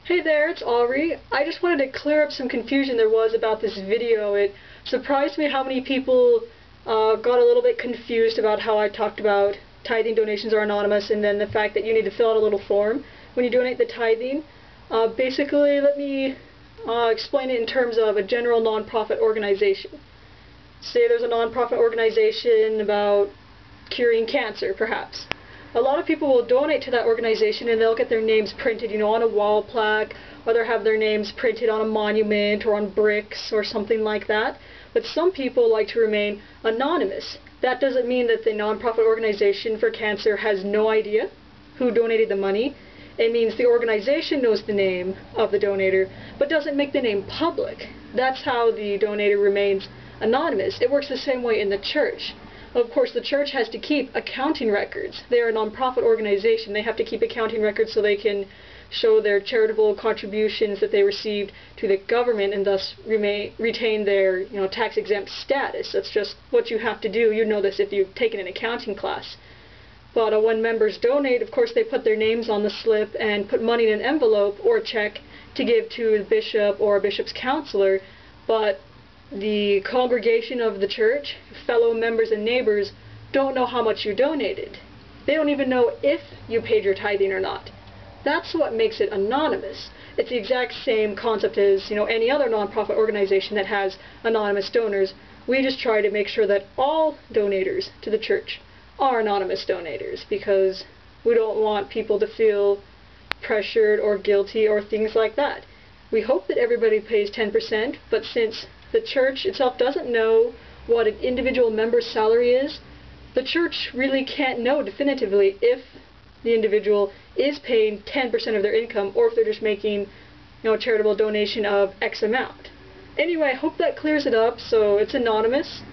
Hey there, it's Aubrey. I just wanted to clear up some confusion there was about this video. It surprised me how many people got a little bit confused about how I talked about tithing donations are anonymous, and then the fact that you need to fill out a little form when you donate the tithing. Basically, let me explain it in terms of a general nonprofit organization. Say there's a nonprofit organization about curing cancer, perhaps. A lot of people will donate to that organization and they'll get their names printed, on a wall plaque, or they'll have their names printed on a monument or on bricks or something like that. But some people like to remain anonymous. That doesn't mean that the nonprofit organization for cancer has no idea who donated the money. It means the organization knows the name of the donator, but doesn't make the name public. That's how the donator remains anonymous. It works the same way in the church. Of course, the church has to keep accounting records. They are a nonprofit organization. They have to keep accounting records so they can show their charitable contributions that they received to the government and thus retain their tax-exempt status. That's just what you have to do. You know this if you've taken an accounting class. But when members donate, of course, they put their names on the slip and put money in an envelope or a check to give to the bishop or a bishop's counselor. But the congregation of the church, fellow members and neighbors, don't know how much you donated. They don't even know if you paid your tithing or not. That's what makes it anonymous. It's the exact same concept as any other nonprofit organization that has anonymous donors. We just try to make sure that all donators to the church are anonymous donators, because we don't want people to feel pressured or guilty or things like that. We hope that everybody pays 10%, but since the church itself doesn't know what an individual member's salary is, the church really can't know definitively if the individual is paying 10% of their income or if they're just making a charitable donation of X amount. Anyway, I hope that clears it up. So it's anonymous,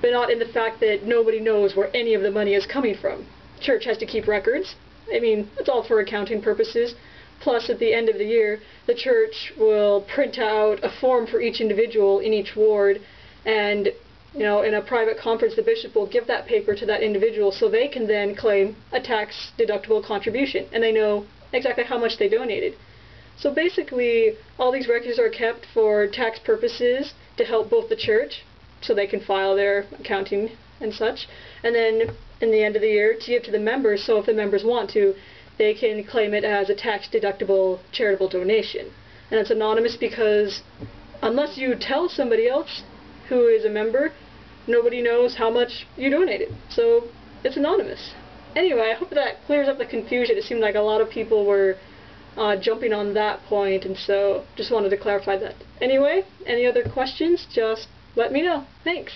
but not in the fact that nobody knows where any of the money is coming from. Church has to keep records. I mean, it's all for accounting purposes. Plus, at the end of the year, the church will print out a form for each individual in each ward, and in a private conference, the bishop will give that paper to that individual so they can then claim a tax-deductible contribution, and they know exactly how much they donated. So basically, all these records are kept for tax purposes to help both the church, so they can file their accounting and such, and then in the end of the year to give to the members, so if the members want to, they can claim it as a tax-deductible charitable donation. And it's anonymous because unless you tell somebody else who is a member, nobody knows how much you donated. So it's anonymous. Anyway, I hope that clears up the confusion. It seemed like a lot of people were jumping on that point, and so just wanted to clarify that. Anyway, any other questions, just let me know. Thanks.